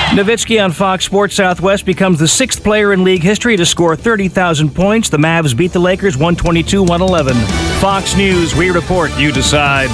Nowitzki on Fox Sports Southwest becomes the sixth player in league history to score 30,000 points. The Mavs beat the Lakers 122-111. Fox News, we report, you decide.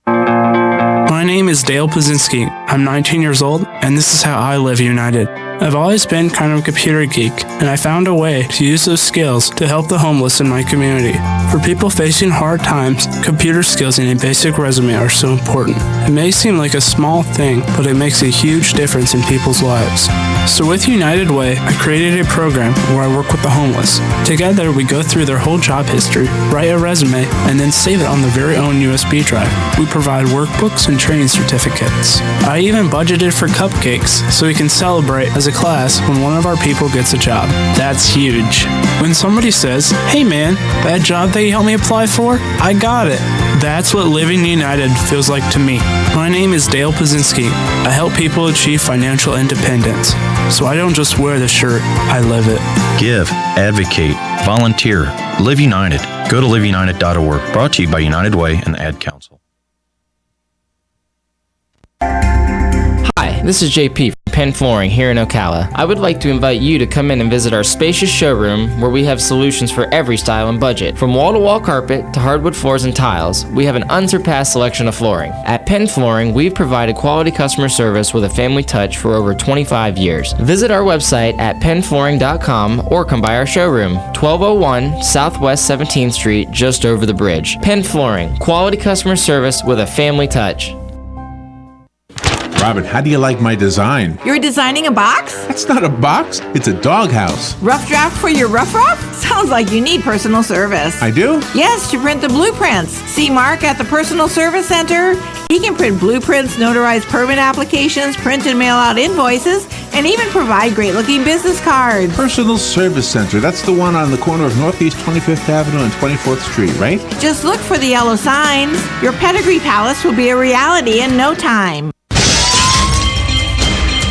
My name is Dale Pazinski. I'm 19 years old, and this is how I live united. I've always been kind of a computer geek, and I found a way to use those skills to help the homeless in my community. For people facing hard times, computer skills and a basic resume are so important. It may seem like a small thing, but it makes a huge difference in people's lives. So with United Way, I created a program where I work with the homeless. Together, we go through their whole job history, write a resume, and then save it on their very own USB drive. We provide workbooks and training certificates. I even budgeted for cupcakes so we can celebrate as a class when one of our people gets a job. That's huge. When somebody says, "Hey man, that job that you helped me apply for, I got it." That's what living united feels like to me. My name is Dale Pazinski. I help people achieve financial independence. So I don't just wear the shirt, I live it. Give, advocate, volunteer, Live United. Go to liveunited.org. Brought to you by United Way and the Ad Council. Hi, this is JP from Penn Flooring here in Ocala. I would like to invite you to come in and visit our spacious showroom where we have solutions for every style and budget. From wall-to-wall carpet to hardwood floors and tiles, we have an unsurpassed selection of flooring. At Penn Flooring, we've provided quality customer service with a family touch for over 25 years. Visit our website at pennflooring.com or come by our showroom, 1201 Southwest 17th Street, just over the bridge. Penn Flooring, quality customer service with a family touch. Robin, how do you like my design? You're designing a box? That's not a box. It's a doghouse. Rough draft for your rough? Sounds like you need personal service. I do? Yes, to print the blueprints. See Mark at the Personal Service Center. He can print blueprints, notarize permit applications, print and mail out invoices, and even provide great-looking business cards. Personal Service Center. That's the one on the corner of Northeast 25th Avenue and 24th Street, right? Just look for the yellow signs. Your pedigree palace will be a reality in no time.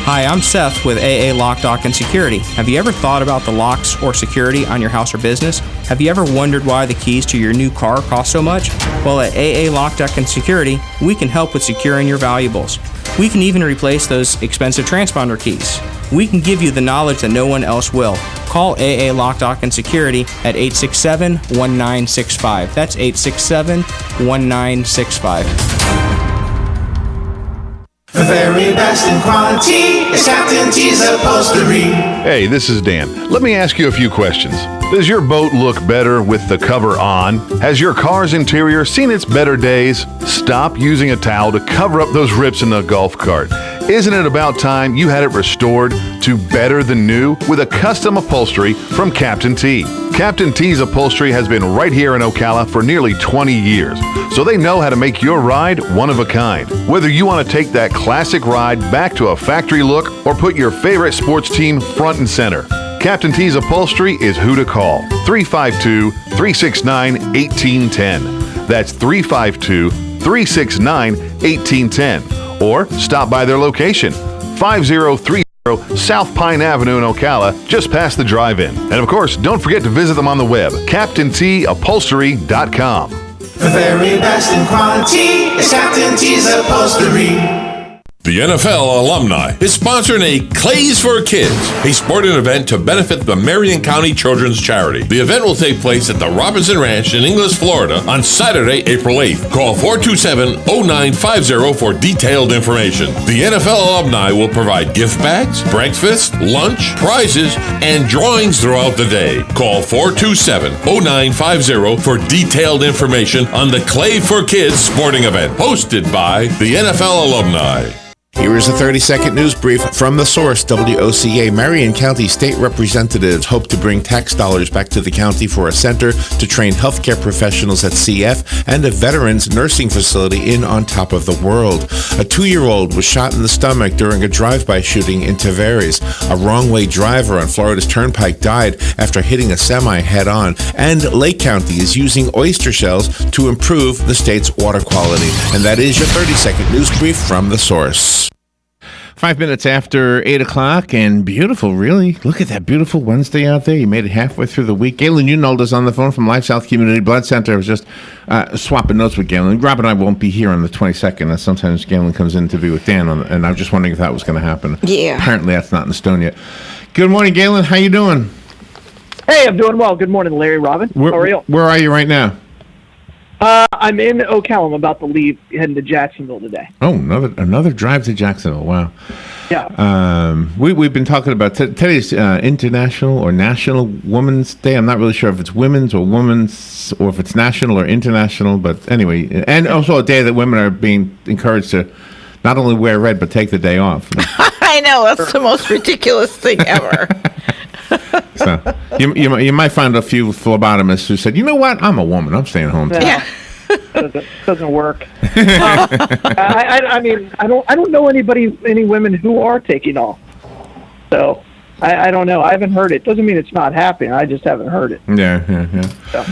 Hi, I'm Seth with AA Lock, Dock, and Security. Have you ever thought about the locks or security on your house or business? Have you ever wondered why the keys to your new car cost so much? Well, at AA Lock, Dock, and Security, we can help with securing your valuables. We can even replace those expensive transponder keys. We can give you the knowledge that no one else will. Call AA Lock, Dock, and Security at 867-1965. That's 867-1965. The very best in quality is Captain T's Upholstery. Hey, this is Dan. Let me ask you a few questions. Does your boat look better with the cover on? Has your car's interior seen its better days? Stop using a towel to cover up those rips in the golf cart. Isn't it about time you had it restored to better than new with a custom upholstery from Captain T? Captain T's Upholstery has been right here in Ocala for nearly 20 years, so they know how to make your ride one of a kind. Whether you want to take that classic ride back to a factory look or put your favorite sports team front and center, Captain T's Upholstery is who to call. 352-369-1810. That's 352-369-1810. Or stop by their location, 5030 South Pine Avenue in Ocala, just past the drive-in. And of course, don't forget to visit them on the web, CaptainTUpholstery.com. The very best in quality is Captain T's Upholstery. The NFL alumni is sponsoring a Clays for Kids, a sporting event to benefit the Marion County Children's Charity. The event will take place at the Robinson Ranch in Inglis, Florida on Saturday, April 8th. Call 427-0950 for detailed information. The NFL alumni will provide gift bags, breakfast, lunch, prizes, and drawings throughout the day. Call 427-0950 for detailed information on the Clay for Kids sporting event, hosted by the NFL alumni. Here is a 30-second news brief from the source, WOCA. Marion County State Representatives hope to bring tax dollars back to the county for a center to train healthcare professionals at CF and a veterans nursing facility in On Top of the World. A 2-year-old was shot in the stomach during a drive-by shooting in Tavares. A wrong-way driver on Florida's Turnpike died after hitting a semi head-on. And Lake County is using oyster shells to improve the state's water quality. And that is your 30-second news brief from the source. 5 minutes after 8 o'clock, and beautiful, really. Look at that beautiful Wednesday out there. You made it halfway through the week. Galen Unold is on the phone from LifeSouth Community Blood Center. I was just swapping notes with Galen. Rob and I won't be here on the 22nd. Sometimes Galen comes in to be with Dan, and I was just wondering if that was going to happen. Yeah. Apparently that's not in stone yet. Good morning, Galen. How you doing? Hey, I'm doing well. Good morning, Larry, Robin. How are you? Where are you right now? I'm in Ocala. I'm about to leave, heading to Jacksonville today. Oh, another drive to Jacksonville. Wow. Yeah. We've been talking about today's International or National Women's Day. I'm not really sure if it's women's or women's or if it's national or international. But anyway, and also a day that women are being encouraged to not only wear red but take the day off. I know, that's the most ridiculous thing ever. So you might find a few phlebotomists who said, you know what, I'm a woman, I'm staying home today. Yeah. Doesn't work. I mean, I don't know any women who are taking off. So I don't know. I haven't heard it. Doesn't mean it's not happening. I just haven't heard it. Yeah. So.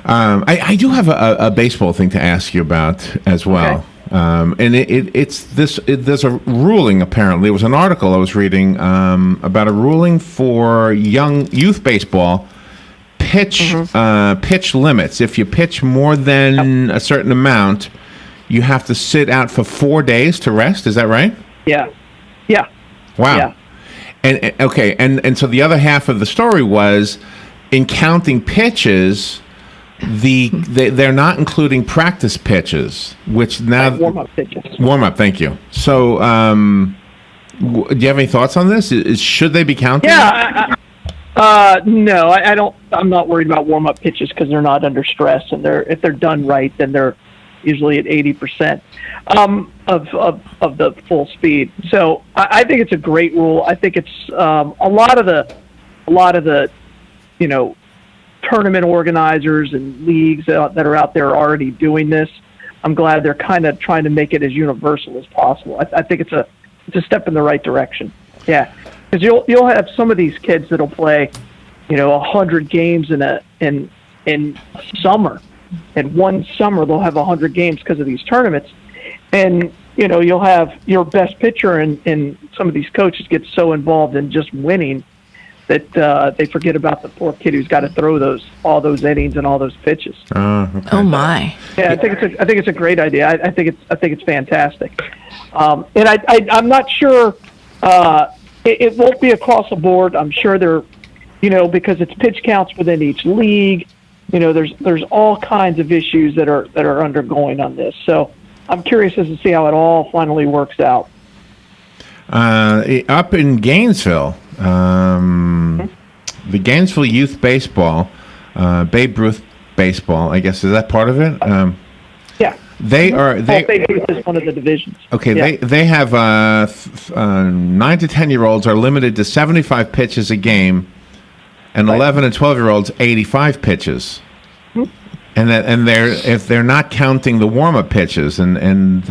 I do have a baseball thing to ask you about as well. Okay. And there's a ruling, apparently. It was an article I was reading about a ruling for youth baseball pitch limits. If you pitch more than a certain amount, you have to sit out for 4 days to rest. Is that right? Yeah. Wow. Yeah. And okay, and so the other half of the story was in counting pitches, they're not including practice pitches, which now warm up pitches. Warm up, thank you. So, do you have any thoughts on this? Should they be counted? Yeah. No, I don't. I'm not worried about warm up pitches because they're not under stress, and if they're done right, then they're usually at 80% of the full speed. So I think it's a great rule. I think it's a lot of the tournament organizers and leagues that are out there are already doing this. I'm glad they're kind of trying to make it as universal as possible. I think it's a step in the right direction. Yeah, because you'll have some of these kids that'll play, 100 games in summer. And one summer they'll have 100 games because of these tournaments, and you'll have your best pitcher and some of these coaches get so involved in just winning that they forget about the poor kid who's got to throw all those innings and all those pitches. Okay. Oh my! Yeah, I think it's a great idea. I think it's fantastic. And I'm not sure it won't be across the board. I'm sure they're because it's pitch counts within each league. There's all kinds of issues that are undergoing on this. So I'm curious as to see how it all finally works out. Up in Gainesville, the Gainesville Youth Baseball, Babe Ruth Baseball, I guess, is that part of it? Yeah. Babe Ruth is one of the divisions. Okay, yeah. They have 9 to 10-year-olds are limited to 75 pitches a game, and 11 and 12-year-olds 85 pitches. And if they're not counting the warm-up pitches, and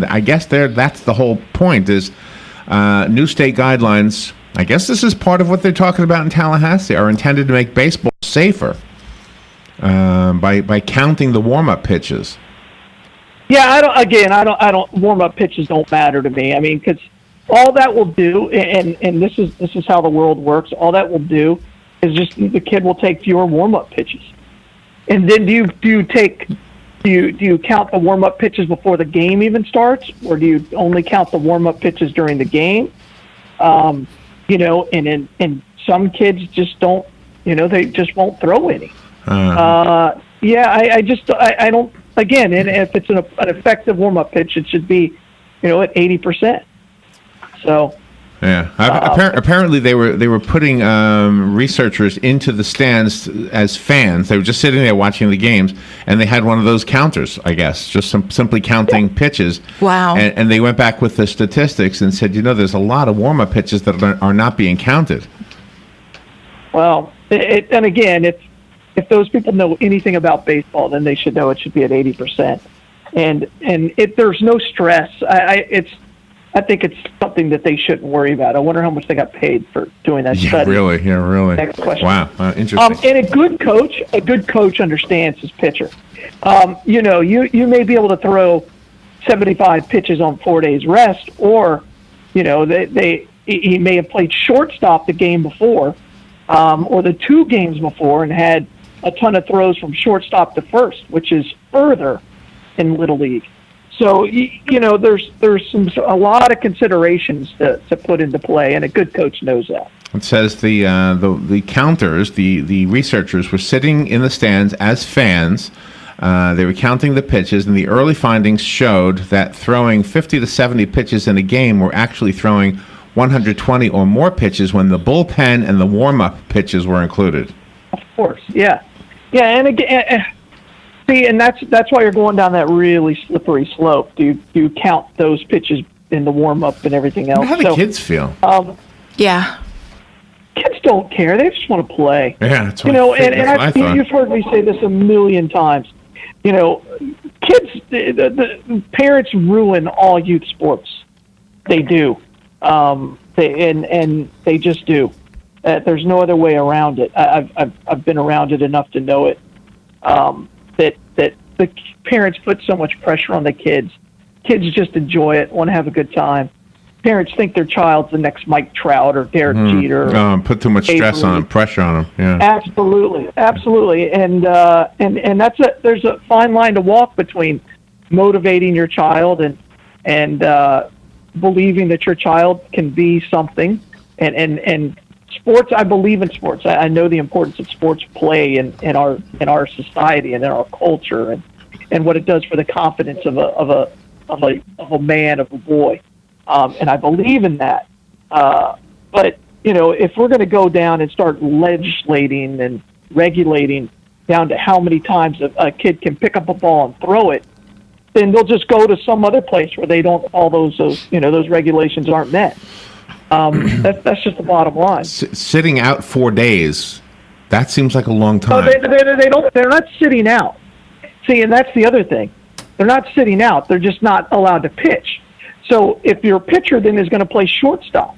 I guess that's the whole point is new state guidelines. I guess this is part of what they're talking about in Tallahassee, are intended to make baseball safer by counting the warm-up pitches. Yeah, I don't. Warm-up pitches don't matter to me. I mean, because all that will do, and this is how the world works. All that will do is just the kid will take fewer warm-up pitches, and then do you count the warm-up pitches before the game even starts, or do you only count the warm-up pitches during the game? And some kids just don't. They just won't throw any. I don't. Again, and if it's an effective warm-up pitch, it should be, at 80%. So. Yeah. Apparently, they were putting researchers into the stands as fans. They were just sitting there watching the games, and they had one of those counters, I guess, just simply counting pitches. Wow. And they went back with the statistics and said, there's a lot of warm-up pitches that are not being counted. Well, and again, if those people know anything about baseball, then they should know it should be at 80%. And if there's no stress, I think it's something that they shouldn't worry about. I wonder how much they got paid for doing that study. Really. Next question. Wow, interesting. And a good coach understands his pitcher. You may be able to throw 75 pitches on 4 days rest, or He may have played shortstop the game before, or the 2 games before, and had a ton of throws from shortstop to first, which is further in Little League. So there's a lot of considerations to put into play, and a good coach knows that. It says the counters, the researchers were sitting in the stands as fans. They were counting the pitches, and the early findings showed that throwing 50 to 70 pitches in a game were actually throwing 120 or more pitches when the bullpen and the warm-up pitches were included. Of course, yeah, and again, see, and that's why you're going down that really slippery slope. Do you count those pitches in the warm-up and everything else? How do kids feel? Yeah. Kids don't care. They just want to play. Yeah, that's what you've heard me say this a million times. Kids, the parents ruin all youth sports. They do. They just do. There's no other way around it. I've been around it enough to know it. That the parents put so much pressure on the kids. Kids just enjoy it, want to have a good time. Parents think their child's the next Mike Trout or Derek Jeter. Put too much stress on them, pressure on them. Yeah, absolutely, and there's a fine line to walk between motivating your child and believing that your child can be something, and sports. I believe in sports. I know the importance of sports play in our society and in our culture, and what it does for the confidence of a man, of a boy. And I believe in that. But, if we're going to go down and start legislating and regulating down to how many times a kid can pick up a ball and throw it, then they'll just go to some other place where they don't, all those regulations aren't met. That's just the bottom line. Sitting out 4 days, that seems like a long time. No, they're not sitting out. See, and that's the other thing. They're not sitting out. They're just not allowed to pitch. So if your pitcher then is going to play shortstop,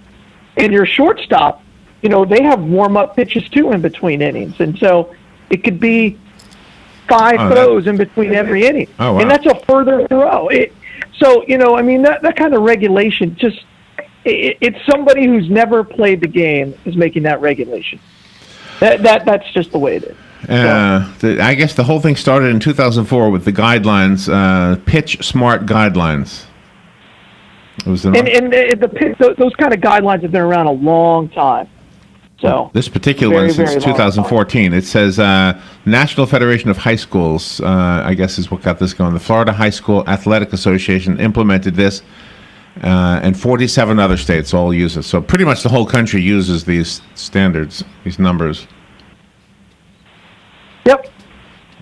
and your shortstop, they have warm-up pitches too in between innings. And so it could be 5 throws in between every inning. Oh, wow. And that's a further throw. That kind of regulation it's somebody who's never played the game is making that regulation. That's just the way it is. I guess the whole thing started in 2004 with the guidelines, Pitch Smart Guidelines. Those kind of guidelines have been around a long time. So this particular one since 2014. It says National Federation of High Schools, I guess is what got this going. The Florida High School Athletic Association implemented this, and 47 other states all use it. So pretty much the whole country uses these standards, these numbers. Yep.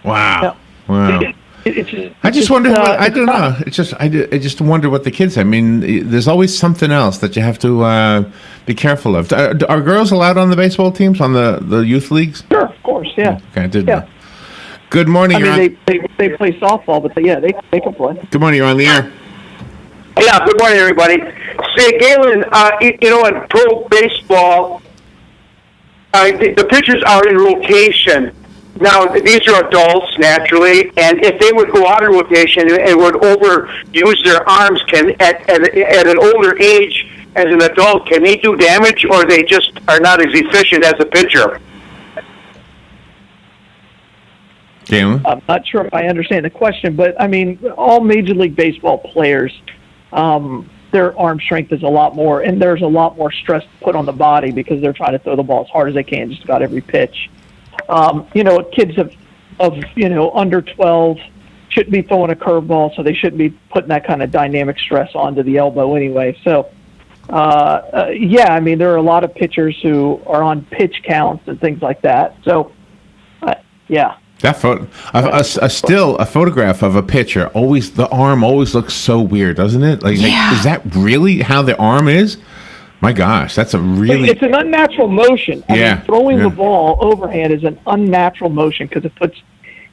Wow. Yep. Wow. I just wonder. I don't know. It's just I just wonder what the kids. I mean, there's always something else that you have to be careful of. Are girls allowed on the baseball teams, on the youth leagues? Sure, of course. Yeah. Okay, I did know. Good morning. They play softball, but they can play. Good morning. You're on the air. Yeah. Good morning, everybody. Say, Galen, in pro baseball, the pitchers are in rotation. Now, these are adults, naturally, and if they would go out of rotation and would overuse their arms, at an older age, as an adult, can they do damage, or they just are not as efficient as a pitcher? Galen? I'm not sure if I understand the question, but, all Major League Baseball players, their arm strength is a lot more, and there's a lot more stress put on the body because they're trying to throw the ball as hard as they can just about every pitch. Kids of under 12 shouldn't be throwing a curveball, so they shouldn't be putting that kind of dynamic stress onto the elbow anyway. So, there are a lot of pitchers who are on pitch counts and things like that. So, yeah. That a photograph of a pitcher. The arm always looks so weird, doesn't it? Like, is that really how the arm is? My gosh, that's it's an unnatural motion. Throwing the ball overhand is an unnatural motion because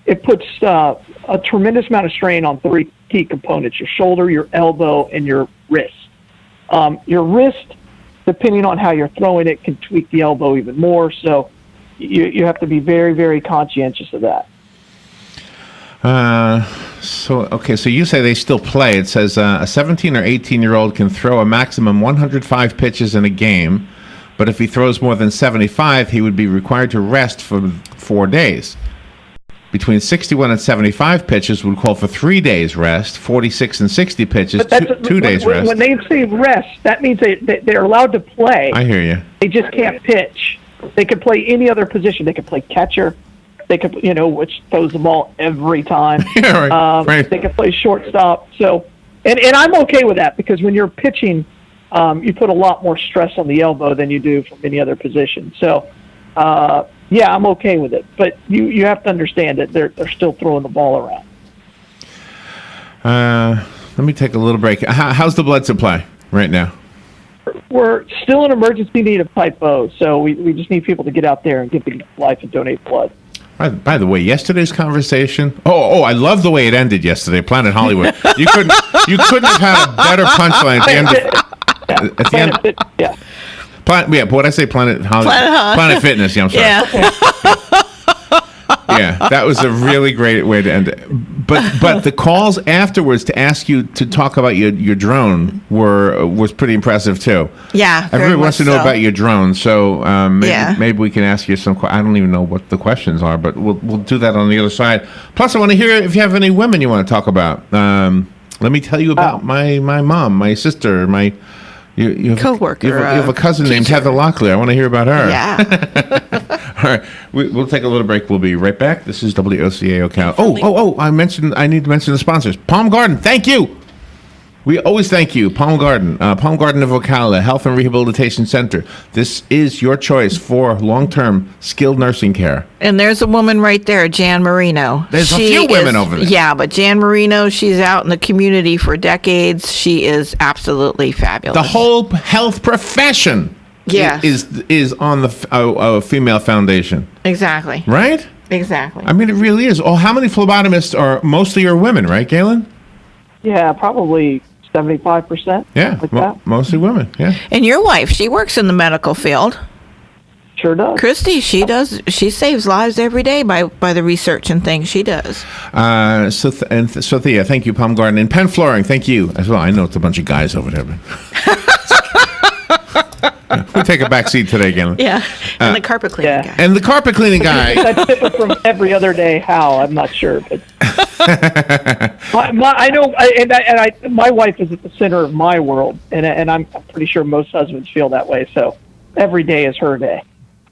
it puts a tremendous amount of strain on 3 key components: your shoulder, your elbow, and your wrist. Your wrist, depending on how you're throwing it, can tweak the elbow even more. So you have to be very, very conscientious of that. So you say they still play. It says a 17 or 18-year-old can throw a maximum 105 pitches in a game, but if he throws more than 75, he would be required to rest for 4 days. Between 61 and 75 pitches would call for 3 days rest. 46 and 60 pitches, two days rest. When they say rest, that means they're allowed to play. I hear you. They just can't pitch. They could play any other position. They could play catcher. They could, which throws the ball every time. Yeah, right. They could play shortstop. So, and I'm okay with that because when you're pitching, you put a lot more stress on the elbow than you do from any other position. So, yeah, I'm okay with it. But you have to understand that they're still throwing the ball around. Let me take a little break. How's the blood supply right now? We're still in emergency need of type O, so we just need people to get out there and give the life and donate blood. By the way, yesterday's conversation. Oh! I love the way it ended yesterday. Planet Hollywood. You couldn't have had a better punchline at the end. Yeah. But what I say, Planet Hollywood. Planet Fitness. Yeah, I'm sorry. Yeah. Yeah, that was a really great way to end it. But the calls afterwards to ask you to talk about your drone was pretty impressive too. Yeah, everyone wants to know about your drone, so maybe we can ask you some. I don't even know what the questions are, but we'll do that on the other side. Plus, I want to hear if you have any women you want to talk about. Let me tell you about my mom, my sister, you have coworker. You have a cousin named Heather Locklear. I want to hear about her. Yeah. All right, we'll take a little break. We'll be right back. This is WOCA Ocala. I need to mention the sponsors. Palm Garden, thank you. We always thank you. Palm Garden of Ocala, Health and Rehabilitation Center. This is your choice for long-term skilled nursing care. And there's a woman right there, Jan Marino. There's a few women over there. Yeah, but Jan Marino, she's out in the community for decades. She is absolutely fabulous. The whole health profession is on the female foundation. Exactly. Right? Exactly. I mean, it really is. Oh, how many phlebotomists are mostly women, right, Galen? Yeah, probably 75%. Yeah, that. Mostly women. Yeah. And your wife, she works in the medical field. Sure does. Christy, she does. She saves lives every day by the research and things she does. Sophia, thank you. Palm Garden and Penn Flooring, thank you as well. I know it's a bunch of guys over there. We'll take a back seat today, Galen. Yeah, and the carpet cleaning guy. And the carpet cleaning guy. That's different from every other day. How? I'm not sure, but I know. My wife is at the center of my world, and I'm pretty sure most husbands feel that way. So every day is her day.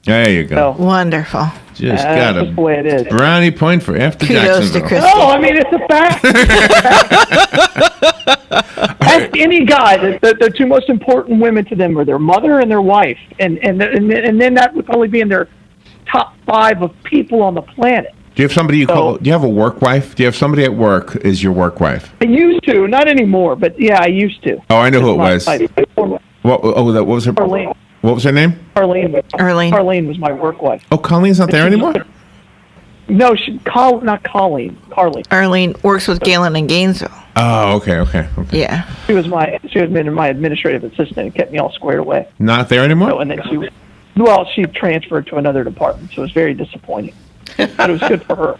There you go. So, wonderful. Just got that's the way it is. Brownie point for after Kudos to Jacksonville. Christy. No, I mean it's a fact. Ask any guy, the two most important women to them are their mother and their wife, and then that would probably be in their top 5 of people on the planet. Do you have somebody do you have a work wife? Do you have somebody at work is your work wife? I used to, not anymore, but yeah, I used to. Oh, I know who it was. What was her? Arlene. What was her name? Arlene was my work wife. Oh, Colleen's not there anymore? No, not Colleen. Carly. Arlene works with Galen in Gainesville. Oh, okay. Yeah. She was my administrative assistant and kept me all squared away. Not there anymore? So, and then she transferred to another department, so it was very disappointing. But it was good for her.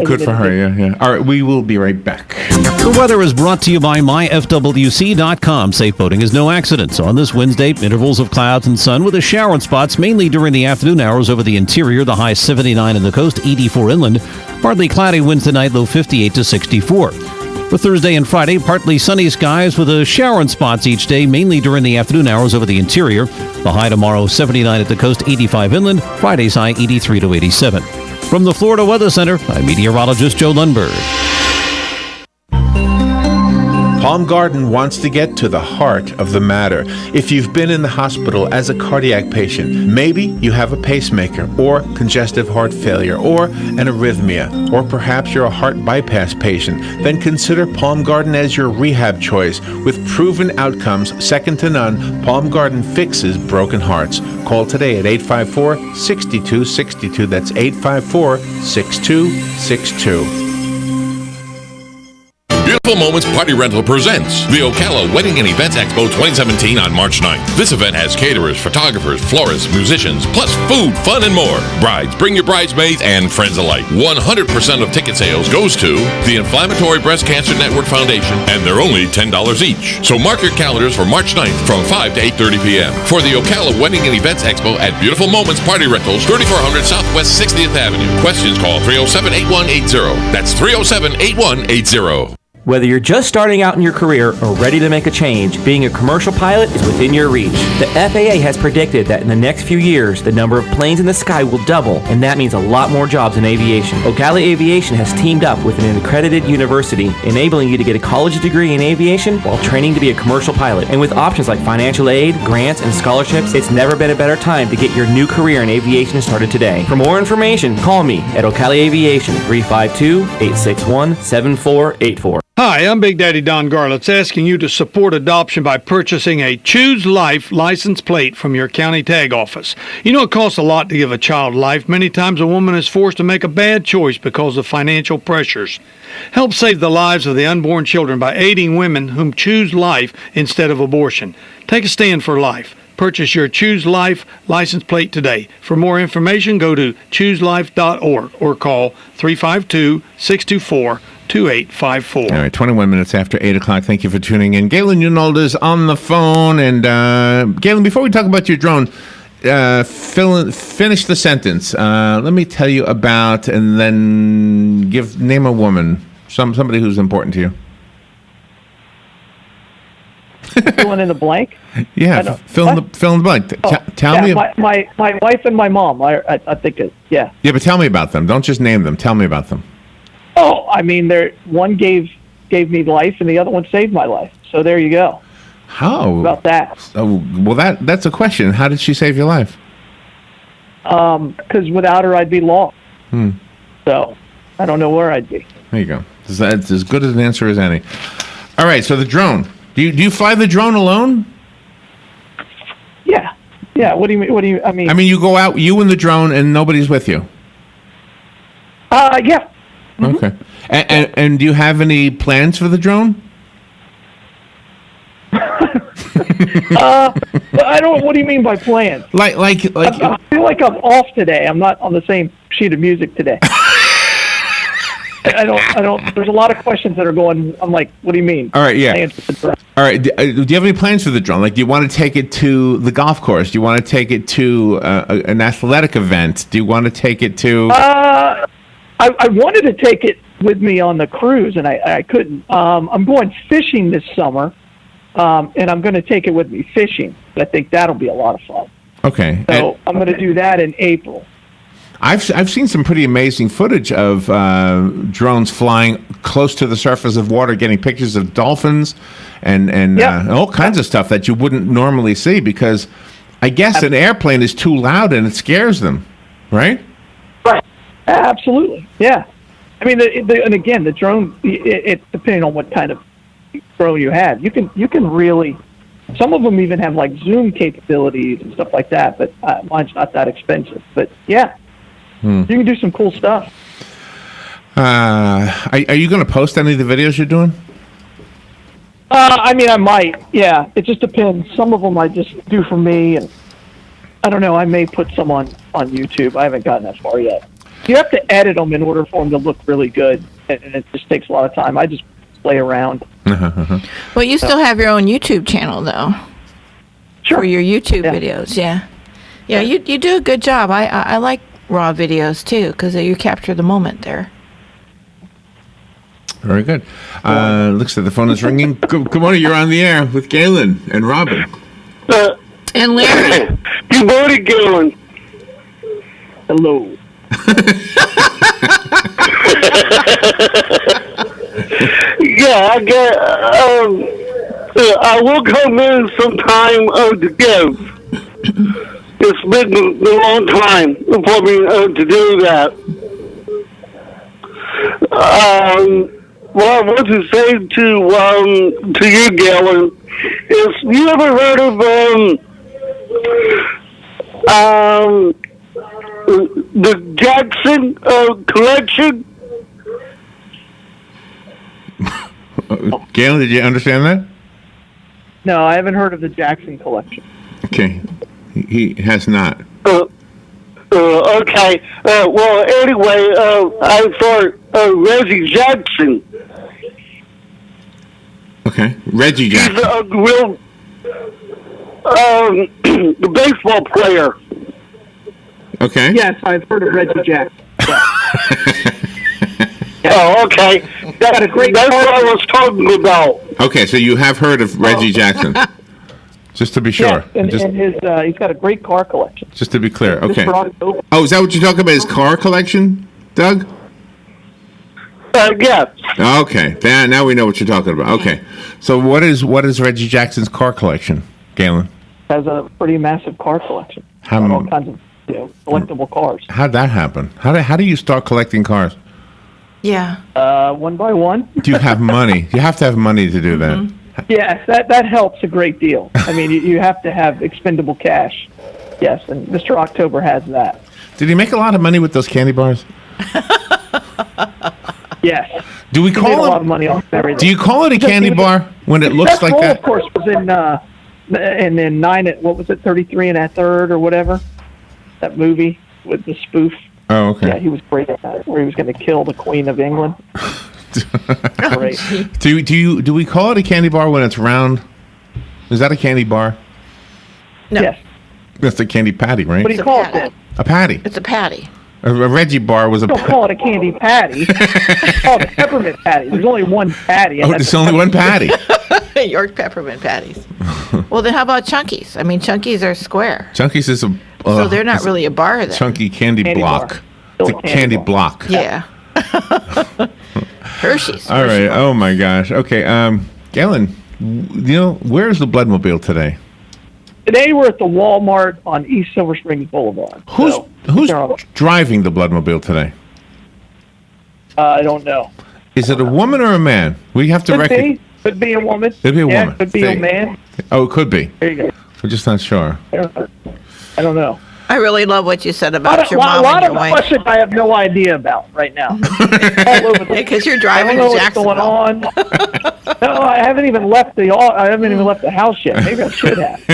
Good for her, yeah. All right, we will be right back. The weather is brought to you by myfwc.com. Safe boating is no accident. So on this Wednesday, intervals of clouds and sun with a shower in spots, mainly during the afternoon hours over the interior. The high 79 in the coast, 84 inland. Partly cloudy winds tonight, low 58 to 64. For Thursday and Friday, partly sunny skies with a shower in spots each day, mainly during the afternoon hours over the interior. The high tomorrow, 79 at the coast, 85 inland. Friday's high, 83 to 87. From the Florida Weather Center, I'm meteorologist Joe Lundberg. Palm Garden wants to get to the heart of the matter. If you've been in the hospital as a cardiac patient, maybe you have a pacemaker or congestive heart failure or an arrhythmia, or perhaps you're a heart bypass patient, then consider Palm Garden as your rehab choice. With proven outcomes second to none, Palm Garden fixes broken hearts. Call today at 854-6262. That's 854-6262. Beautiful Moments Party Rental presents the Ocala Wedding and Events Expo 2017 on March 9th. This event has caterers, photographers, florists, musicians, plus food, fun, and more. Brides, bring your bridesmaids and friends alike. 100% of ticket sales goes to the Inflammatory Breast Cancer Network Foundation, and they're only $10 each. So mark your calendars for March 9th from 5 to 8:30 p.m. for the Ocala Wedding and Events Expo at Beautiful Moments Party Rentals, 3400 Southwest 60th Avenue. Questions, call 307-8180. That's 307-8180. Whether you're just starting out in your career or ready to make a change, being a commercial pilot is within your reach. The FAA has predicted that in the next few years, the number of planes in the sky will double, and that means a lot more jobs in aviation. Ocala Aviation has teamed up with an accredited university, enabling you to get a college degree in aviation while training to be a commercial pilot. And with options like financial aid, grants, and scholarships, it's never been a better time to get your new career in aviation started today. For more information, call me at Ocala Aviation, 352-861-7484. Hi, I'm Big Daddy Don Garlitz, asking you to support adoption by purchasing a Choose Life license plate from your county tag office. You know it costs a lot to give a child life. Many times a woman is forced to make a bad choice because of financial pressures. Help save the lives of the unborn children by aiding women whom choose life instead of abortion. Take a stand for life. Purchase your Choose Life license plate today. For more information, go to chooselife.org or call 352-624-2854. All right, 21 minutes after 8 o'clock. Thank you for tuning in. Galen Unold is on the phone. And Galen, before we talk about your drone, finish the sentence. Let me tell you about, and then name a woman, somebody who's important to you. Filling in the blank? Yeah, fill in the blank. Tell me. My wife and my mom. I think yeah. Yeah, but tell me about them. Don't just name them. Tell me about them. Oh, I mean, one gave me life, and the other one saved my life. So there you go. How about that? Oh, well, that's a question. How did she save your life? Because without her, I'd be lost. So I don't know where I'd be. There you go. That's as good as an answer as any. All right. So the drone. Do you fly the drone alone? Yeah. Yeah. What do you mean? I mean, you go out, you and the drone, and nobody's with you. Yeah. Mm-hmm. Okay. And do you have any plans for the drone? I don't. What do you mean by plans? Like. I feel like I'm off today. I'm not on the same sheet of music today. I don't. There's a lot of questions that are going. I'm like, what do you mean? All right. Yeah. All right. Do you have any plans for the drone? Like, do you want to take it to the golf course? Do you want to take it to an athletic event? Do you want to take it to? I wanted to take it with me on the cruise, and I couldn't. I'm going fishing this summer, and I'm going to take it with me fishing. I think that'll be a lot of fun. Okay. So I'm going to do that in April. I've seen some pretty amazing footage of drones flying close to the surface of water, getting pictures of dolphins and all kinds of stuff that you wouldn't normally see, because I guess an airplane is too loud and it scares them, right? Right. Absolutely. Yeah. I mean, and again, the drone. It depending on what kind of drone you have, you can really. Some of them even have like zoom capabilities and stuff like that, but mine's not that expensive. But yeah. You can do some cool stuff. Are you going to post any of the videos you're doing? I mean, I might. Yeah, it just depends. Some of them I just do for me, and I don't know. I may put some on YouTube. I haven't gotten that far yet. You have to edit them in order for them to look really good, and it just takes a lot of time. I just play around. Well, you still have your own YouTube channel, though. Sure. For your YouTube videos, yeah. You do a good job. I like raw videos too, because you capture the moment there. Very good. Looks like the phone is ringing. Good morning. You're on the air with Galen and Robin. And Larry. Good morning, Galen. Hello. Yeah, I will come in sometime to give. It's been a long time for me to do that. What I want to say to you, Galen, is you ever heard of the Jackson collection? Galen, did you understand that? No, I haven't heard of the Jackson collection. Okay. He has not. Okay. Well, anyway, I thought Reggie Jackson. Okay. Reggie Jackson. He's a real baseball player. Okay. Yes, I've heard of Reggie Jackson. Oh, okay. That's what I was talking about. Okay, so you have heard of Reggie Jackson. Just to be sure. Yeah, and he's got a great car collection. Just to be clear. Okay. Mr. October. Oh, is that what you're talking about? His car collection, Doug? Yeah. Okay. Now we know what you're talking about. Okay. So what is Reggie Jackson's car collection, Galen? Has a pretty massive car collection. How All kinds of collectible cars. How'd that happen? How do you start collecting cars? Yeah. One by one. Do you have money? You have to have money to do that. Yes, that helps a great deal. I mean, you have to have expendable cash. Yes, and Mr. October has that. Did he make a lot of money with those candy bars? Yes. Do we He call made it? a lot of money off everything. Do you call it a candy bar when it looks like role, that? Of course, was in 9 at what was it, 33 and a third or whatever. That movie with the spoof. Oh, okay. Yeah, he was great at that, where he was going to kill the Queen of England. Great. Do we call it a candy bar when it's round? Is that a candy bar? No. Yes. That's a candy patty, right? What do you call it then? A patty. It's a patty. A Reggie bar was a. Don't call it a candy patty. Call it a peppermint patty. There's only one patty. Oh, there's only one patty. York peppermint patties. Well, then how about Chunkies? I mean, Chunkies are square. Chunkies is a. So they're not really a bar then. Chunky candy block. It's a candy block. Yeah. Hershey's. All right. Oh my gosh. Okay. Galen, where's the Bloodmobile today? Today we're at the Walmart on East Silver Springs Boulevard. Who's driving the Bloodmobile today? I don't know. Is it a woman or a man? We have to recognize. Could be a woman. Could be a woman. Could be a man. Oh, it could be. There you go. We're just not sure. I don't know. I really love what you said about your A mom lot and of your wife. questions I have no idea about right now. All over Because you're driving I don't know to what's going on. No, I haven't even left the house yet. Maybe I should have.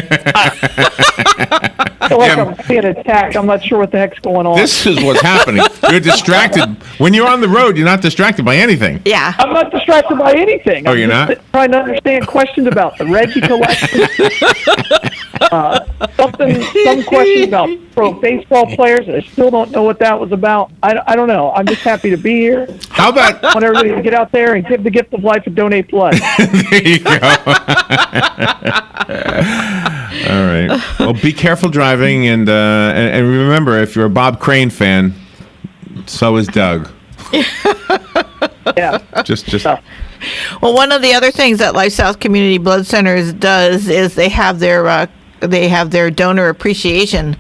I feel like I'm being attacked. I'm not sure what the heck's going on. This is what's happening. You're distracted. When you're on the road, you're not distracted by anything. Yeah. I'm not distracted by anything. Oh, you're not? Trying to understand questions about the Reggie collection. Some questions about pro baseball players. I still don't know what that was about. I don't know. I'm just happy to be here. How about? I want everybody to get out there and give the gift of life and donate blood. There you go. All right. Well, be careful driving, and remember, if you're a Bob Crane fan, so is Doug. Yeah. Just. Well, one of the other things that LifeSouth Community Blood Centers does is they have their donor appreciation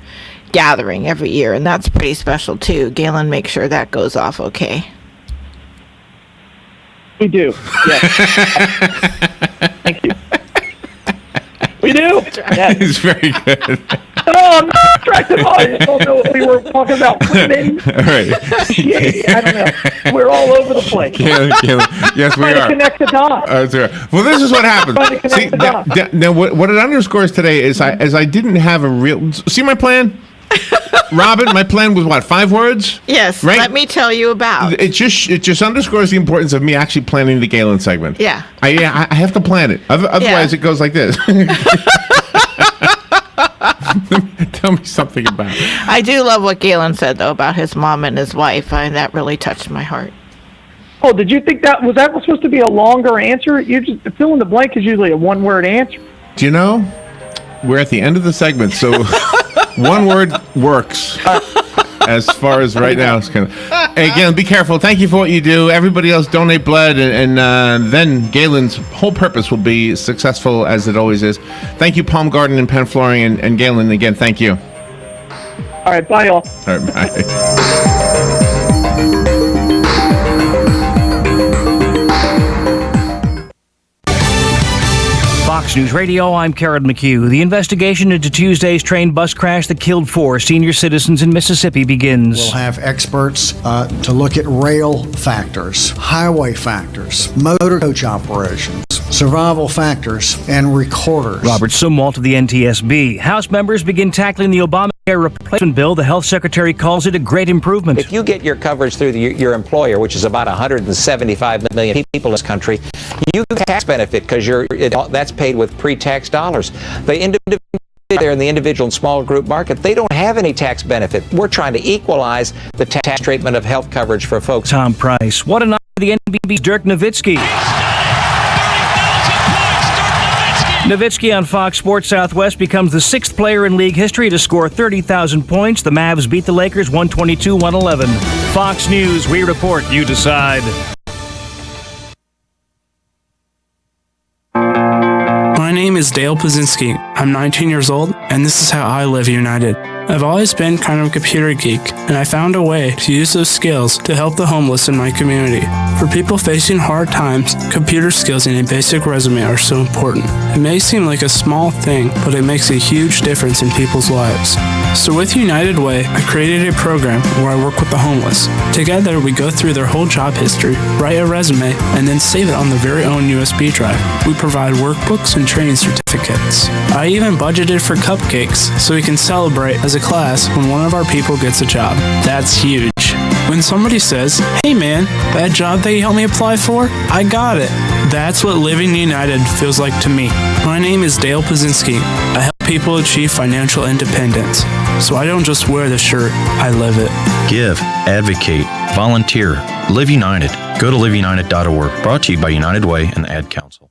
gathering every year, and that's pretty special too. Galen makes sure that goes off okay. We do. Yes. Thank you. We do. Yes. It's very good. No, I'm not distracted. I just don't know what we were talking about. All right. I don't know. We're all over the place. Galen, yes, we Trying to are. connect the dots. Well, this is what happens. Trying to connect See, the dots. now what it underscores today is I didn't have a real. See my plan, Robin. My plan was what, 5 words? Yes. Right? Let me tell you about. It just underscores the importance of me actually planning the Galen segment. Yeah. I have to plan it. Otherwise, it goes like this. Tell me something about it. I do love what Galen said though about his mom and his wife. That really touched my heart. Oh, did you think that was supposed to be a longer answer? You just fill in the blank is usually a 1-word answer. Do you know? We're at the end of the segment, so one word works as far as right now. Hey, Galen, be careful. Thank you for what you do. Everybody else donate blood, and then Galen's whole purpose will be successful as it always is. Thank you, Palm Garden and Penn Flooring, and Galen, again, thank you. All right, bye, all. All right, bye. Fox News Radio, I'm Karen McHugh. The investigation into Tuesday's train bus crash that killed 4 senior citizens in Mississippi begins. We'll have experts to look at rail factors, highway factors, motor coach operations, survival factors, and recorders. Robert Sumwalt of the NTSB. House members begin tackling the Obamacare replacement bill. The health secretary calls it a great improvement. If you get your coverage through your employer, which is about 175 million people in this country, you get a tax benefit because that's paid with pre-tax dollars. The individual there in the individual and small group market, they don't have any tax benefit. We're trying to equalize the tax treatment of health coverage for folks. Tom Price. What a night for the NBB's Dirk Nowitzki. Nowitzki on Fox Sports Southwest becomes the 6th player in league history to score 30,000 points. The Mavs beat the Lakers 122-111. Fox News, we report, you decide. My name is Dale Pazinski. I'm 19 years old, and this is how I live united. I've always been kind of a computer geek, and I found a way to use those skills to help the homeless in my community. For people facing hard times, computer skills and a basic resume are so important. It may seem like a small thing, but it makes a huge difference in people's lives. So with United Way, I created a program where I work with the homeless. Together, we go through their whole job history, write a resume, and then save it on their very own USB drive. We provide workbooks and training certificates. I even budgeted for cupcakes so we can celebrate as a class when one of our people gets a job. That's huge. When somebody says, "Hey man, that job that you helped me apply for, I got it." That's what Living United feels like to me. My name is Dale Pazinski. I help people achieve financial independence. So I don't just wear the shirt, I live it. Give, advocate, volunteer, Live United. Go to liveunited.org. Brought to you by United Way and the Ad Council.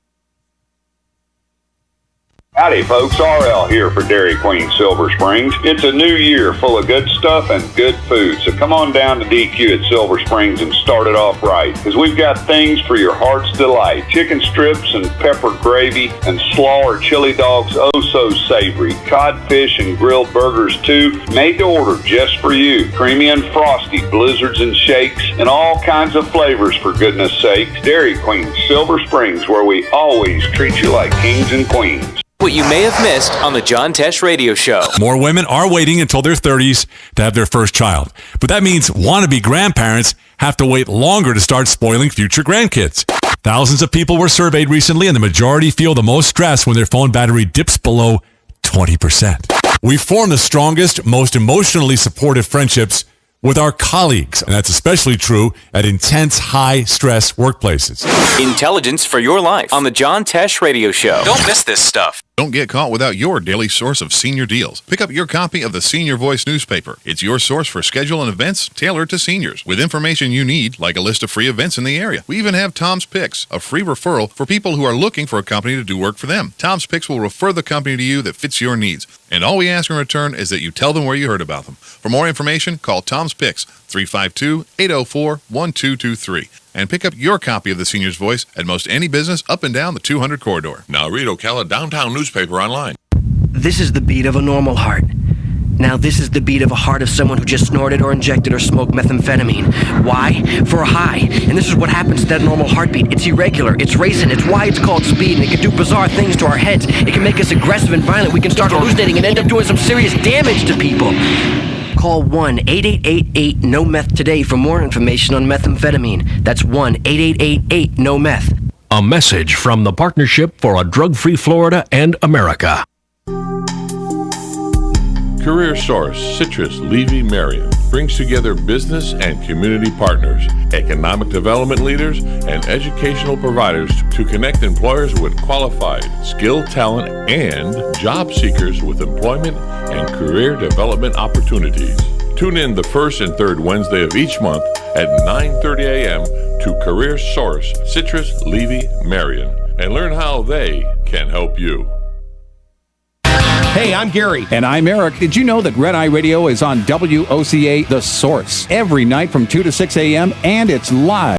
Howdy folks, RL here for Dairy Queen Silver Springs. It's a new year full of good stuff and good food, so come on down to DQ at Silver Springs and start it off right, because we've got things for your heart's delight. Chicken strips and pepper gravy and slaw or chili dogs, oh so savory. Codfish and grilled burgers too, made to order just for you. Creamy and frosty, blizzards and shakes, and all kinds of flavors for goodness sakes. Dairy Queen Silver Springs, where we always treat you like kings and queens. What you may have missed on the John Tesh Radio Show. More women are waiting until their 30s to have their first child. But that means wannabe grandparents have to wait longer to start spoiling future grandkids. Thousands of people were surveyed recently, and the majority feel the most stress when their phone battery dips below 20%. We form the strongest, most emotionally supportive friendships with our colleagues, and that's especially true at intense, high-stress workplaces. Intelligence for your life on the John Tesh Radio Show. Don't miss this stuff. Don't get caught without your daily source of senior deals. Pick up your copy of the Senior Voice newspaper. It's your source for schedule and events tailored to seniors, with information you need, like a list of free events in the area. We even have Tom's Picks, a free referral for people who are looking for a company to do work for them. Tom's Picks will refer the company to you that fits your needs. And all we ask in return is that you tell them where you heard about them. For more information, call Tom's Picks, 352-804-1223. And pick up your copy of the Senior's Voice at most any business up and down the 200 corridor. Now read Ocala Downtown Newspaper online. This is the beat of a normal heart. Now this is the beat of a heart of someone who just snorted or injected or smoked methamphetamine. Why? For a high. And this is what happens to that normal heartbeat. It's irregular, it's racing, it's why it's called speed, and it can do bizarre things to our heads. It can make us aggressive and violent. We can start hallucinating and end up doing some serious damage to people. Call 1-8888-NO-METH today for more information on methamphetamine. That's 1-8888-NO-METH. A message from the Partnership for a Drug-Free Florida and America. Career Source Citrus Levy Marion brings together business and community partners, economic development leaders, and educational providers to connect employers with qualified, skilled talent and job seekers with employment and career development opportunities. Tune in the first and third Wednesday of each month at 9:30 a.m. to Career Source Citrus Levy Marion and learn how they can help you. Hey, I'm Gary. And I'm Eric. Did you know that Red Eye Radio is on WOCA The Source every night from 2 to 6 a.m. and it's live